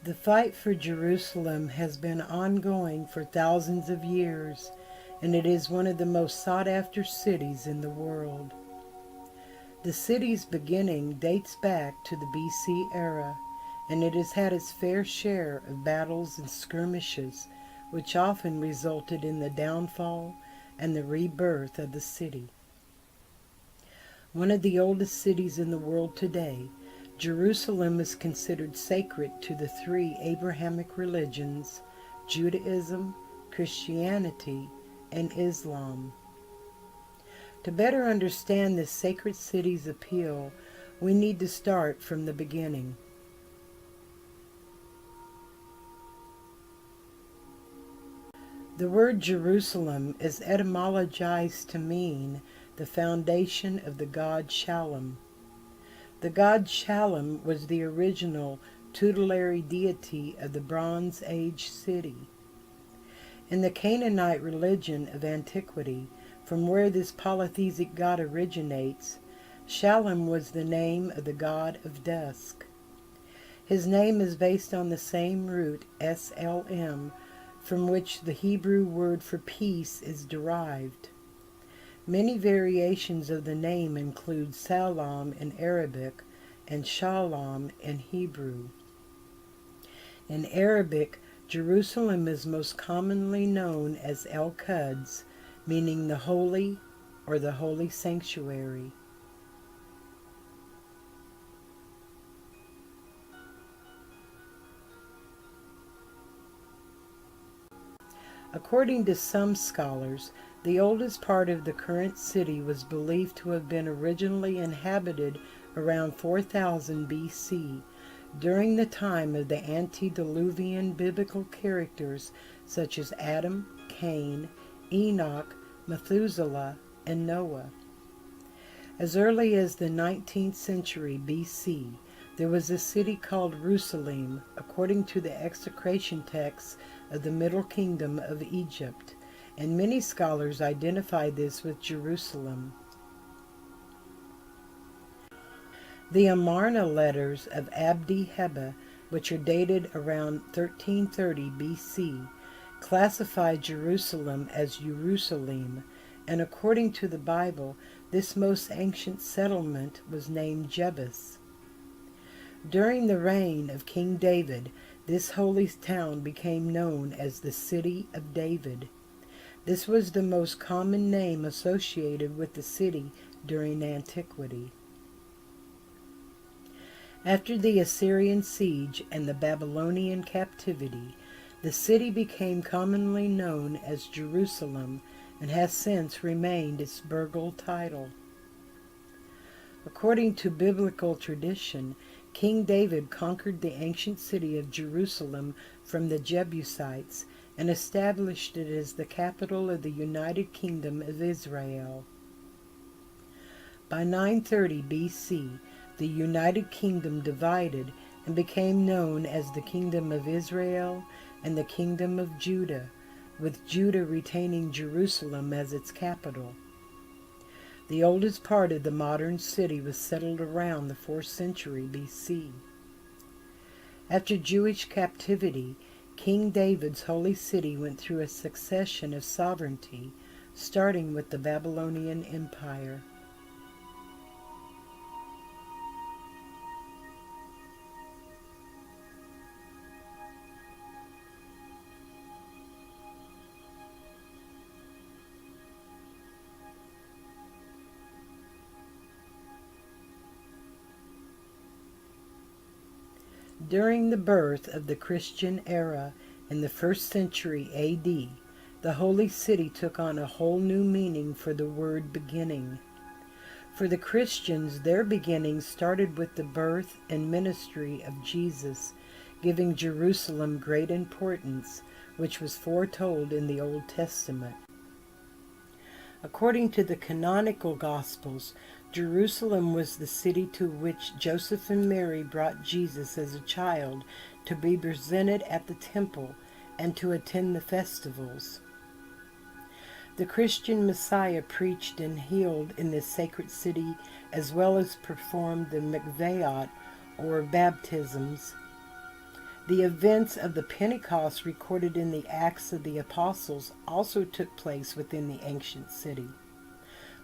The fight for Jerusalem has been ongoing for thousands of years, and it is one of the most sought-after cities in the world. The city's beginning dates back to the BC era, and it has had its fair share of battles and skirmishes, which often resulted in the downfall and the rebirth of the city. One of the oldest cities in the world today, Jerusalem is considered sacred to the three Abrahamic religions, Judaism, Christianity, and Islam. To better understand this sacred city's appeal, we need to start from the beginning. The word Jerusalem is etymologized to mean the foundation of the god Shalom. The god Shalom was the original tutelary deity of the Bronze Age city. In the Canaanite religion of antiquity, from where this polytheistic god originates, Shalom was the name of the god of dusk. His name is based on the same root, SLM, from which the Hebrew word for peace is derived. Many variations of the name include Salam in Arabic and Shalom in Hebrew. In Arabic, Jerusalem is most commonly known as El-Quds, meaning the holy or the holy sanctuary. According to some scholars, the oldest part of the current city was believed to have been originally inhabited around 4000 BC, during the time of the antediluvian biblical characters such as Adam, Cain, Enoch, Methuselah, and Noah. As early as the 19th century BC, there was a city called Jerusalem, according to the execration texts of the Middle Kingdom of Egypt, and many scholars identify this with Jerusalem. The Amarna letters of Abdi Heba, which are dated around 1330 BC, classify Jerusalem as Jerusalem, and according to the Bible, this most ancient settlement was named Jebus. During the reign of King David, this holy town became known as the City of David. This was the most common name associated with the city during antiquity. After the Assyrian siege and the Babylonian captivity, the city became commonly known as Jerusalem and has since remained its burghal title. According to biblical tradition, King David conquered the ancient city of Jerusalem from the Jebusites and established it as the capital of the United Kingdom of Israel. By 930 BC, the United Kingdom divided and became known as the Kingdom of Israel and the Kingdom of Judah, with Judah retaining Jerusalem as its capital. The oldest part of the modern city was settled around the 4th century BC. After Jewish captivity, King David's holy city went through a succession of sovereignty, starting with the Babylonian Empire. During the birth of the Christian era in the 1st century AD, the holy city took on a whole new meaning for the word beginning. For the Christians, their beginning started with the birth and ministry of Jesus, giving Jerusalem great importance, which was foretold in the Old Testament. According to the canonical Gospels, Jerusalem was the city to which Joseph and Mary brought Jesus as a child to be presented at the temple and to attend the festivals. The Christian Messiah preached and healed in this sacred city, as well as performed the mikvahot, or baptisms. The events of the Pentecost recorded in the Acts of the Apostles also took place within the ancient city.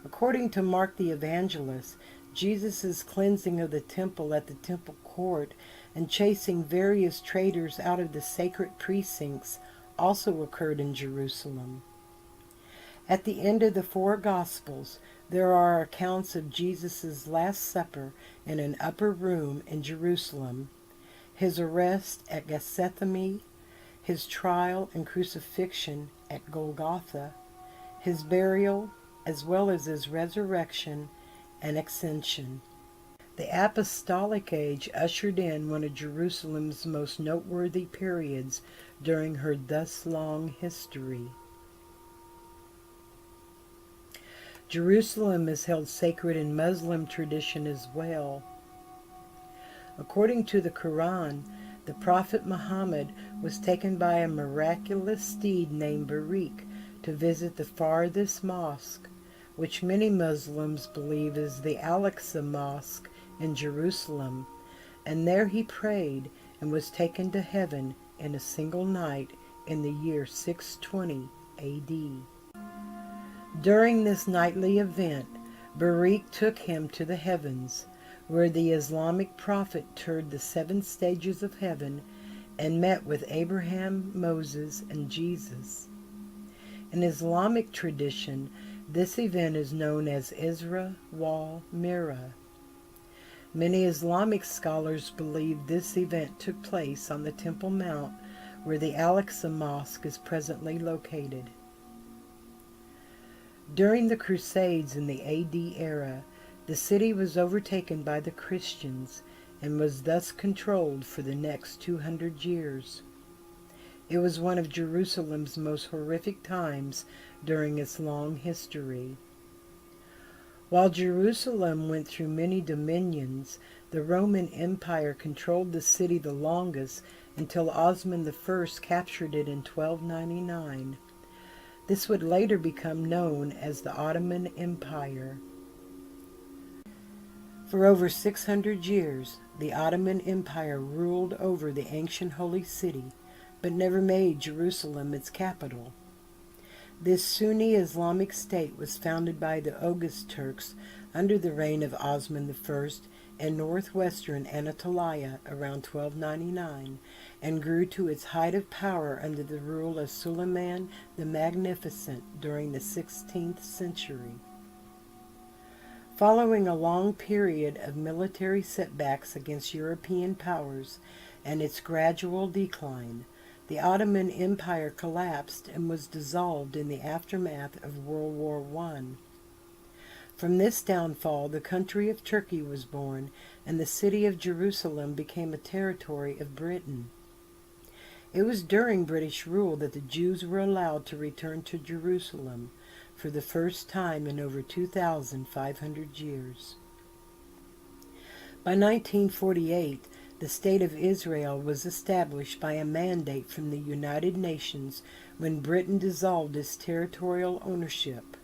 According to Mark the Evangelist, Jesus' cleansing of the temple at the temple court and chasing various traders out of the sacred precincts also occurred in Jerusalem. At the end of the four Gospels, there are accounts of Jesus' Last Supper in an upper room in Jerusalem, his arrest at Gethsemane, his trial and crucifixion at Golgotha, his burial, as well as his resurrection and ascension. The Apostolic Age ushered in one of Jerusalem's most noteworthy periods during her thus long history. Jerusalem is held sacred in Muslim tradition as well. According to the Quran, the Prophet Muhammad was taken by a miraculous steed named Barik to visit the farthest mosque, which many Muslims believe is the Al-Aqsa Mosque in Jerusalem, and there he prayed and was taken to heaven in a single night in the year 620 AD. During this nightly event, Barik took him to the heavens, where the Islamic prophet toured the 7 stages of heaven and met with Abraham, Moses, and Jesus. In Islamic tradition, this event is known as Isra wal Miraj. Many Islamic scholars believe this event took place on the Temple Mount, where the Al-Aqsa Mosque is presently located. During the Crusades in the AD era, the city was overtaken by the Christians and was thus controlled for the next 200 years. It was one of Jerusalem's most horrific times during its long history. While Jerusalem went through many dominions, the Roman Empire controlled the city the longest until Osman I captured it in 1299. This would later become known as the Ottoman Empire. For over 600 years, the Ottoman Empire ruled over the ancient holy city, but never made Jerusalem its capital. This Sunni Islamic state was founded by the Oghuz Turks under the reign of Osman I in northwestern Anatolia around 1299, and grew to its height of power under the rule of Suleiman the Magnificent during the 16th century. Following a long period of military setbacks against European powers and its gradual decline, the Ottoman Empire collapsed and was dissolved in the aftermath of World War I. From this downfall, the country of Turkey was born, and the city of Jerusalem became a territory of Britain. It was during British rule that the Jews were allowed to return to Jerusalem for the first time in over 2,500 years. By 1948, the State of Israel was established by a mandate from the United Nations when Britain dissolved its territorial ownership.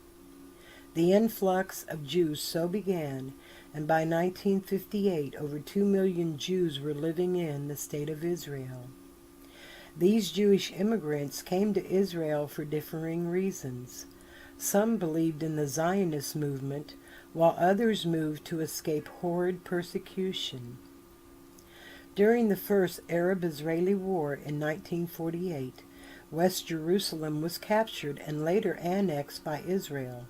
The influx of Jews so began, and by 1958 over 2 million Jews were living in the State of Israel. These Jewish immigrants came to Israel for differing reasons. Some believed in the Zionist movement, while others moved to escape horrid persecution. During the First Arab-Israeli War in 1948, West Jerusalem was captured and later annexed by Israel.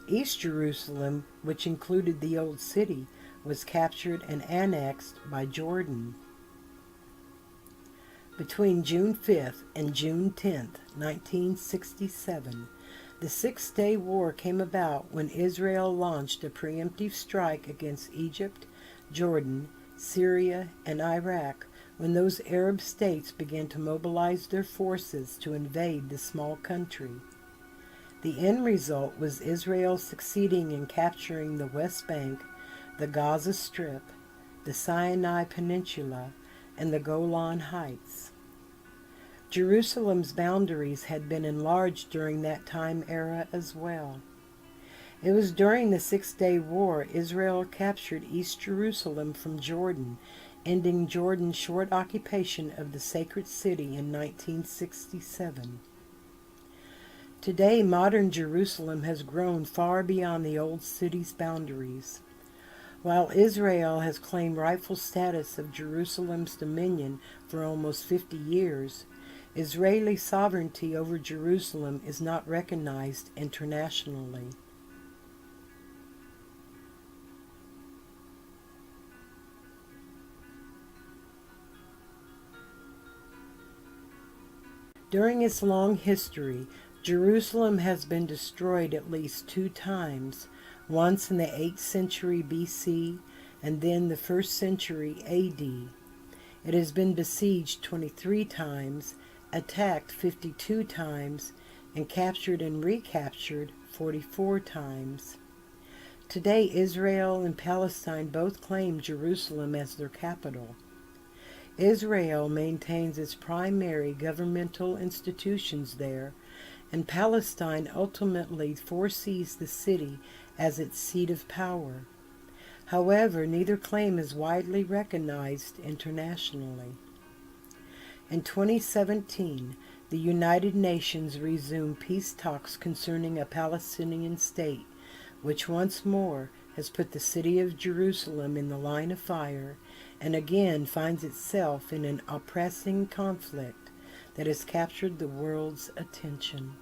East Jerusalem, which included the Old City, was captured and annexed by Jordan. Between June 5th and June 10th, 1967, the Six-Day War came about when Israel launched a preemptive strike against Egypt, Jordan, Syria, and Iraq when those Arab states began to mobilize their forces to invade the small country. The end result was Israel succeeding in capturing the West Bank, the Gaza Strip, the Sinai Peninsula, and the Golan Heights. Jerusalem's boundaries had been enlarged during that time era as well. It was during the Six-Day War Israel captured East Jerusalem from Jordan, ending Jordan's short occupation of the sacred city in 1967. Today, modern Jerusalem has grown far beyond the old city's boundaries. While Israel has claimed rightful status of Jerusalem's dominion for almost 50 years, Israeli sovereignty over Jerusalem is not recognized internationally. During its long history, Jerusalem has been destroyed at least 2 times, once in the 8th century BC and then the 1st century AD. It has been besieged 23 times, attacked 52 times, and captured and recaptured 44 times. Today, Israel and Palestine both claim Jerusalem as their capital. Israel maintains its primary governmental institutions there, and Palestine ultimately foresees the city as its seat of power. However, neither claim is widely recognized internationally. In 2017, the United Nations resumed peace talks concerning a Palestinian state, which once more has put the city of Jerusalem in the line of fire and again finds itself in an oppressing conflict that has captured the world's attention.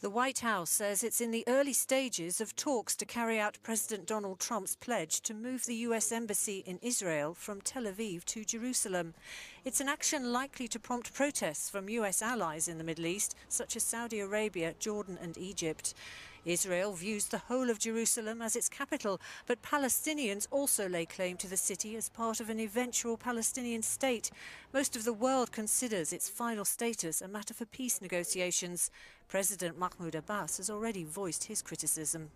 The White House says it's in the early stages of talks to carry out President Donald Trump's pledge to move the US Embassy in Israel from Tel Aviv to Jerusalem. It's an action likely to prompt protests from US allies in the Middle East, such as Saudi Arabia, Jordan and Egypt. Israel views the whole of Jerusalem as its capital, but Palestinians also lay claim to the city as part of an eventual Palestinian state. Most of the world considers its final status a matter for peace negotiations. President Mahmoud Abbas has already voiced his criticism.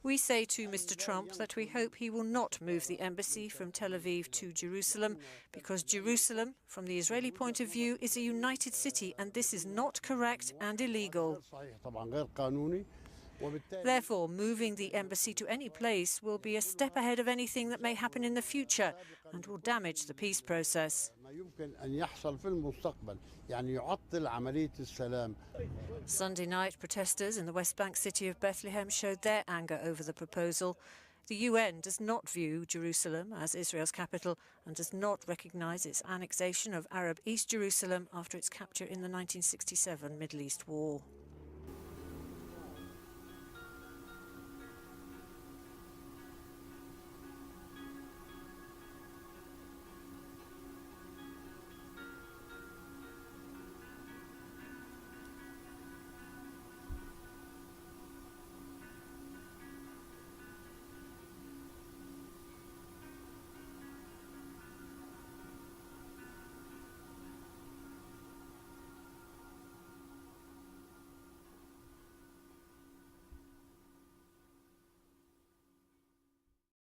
We say to Mr. Trump that we hope he will not move the embassy from Tel Aviv to Jerusalem, because Jerusalem, from the Israeli point of view, is a united city, and this is not correct and illegal. Therefore, moving the embassy to any place will be a step ahead of anything that may happen in the future and will damage the peace process. Sunday night, protesters in the West Bank city of Bethlehem showed their anger over the proposal. The UN does not view Jerusalem as Israel's capital and does not recognise its annexation of Arab East Jerusalem after its capture in the 1967 Middle East War.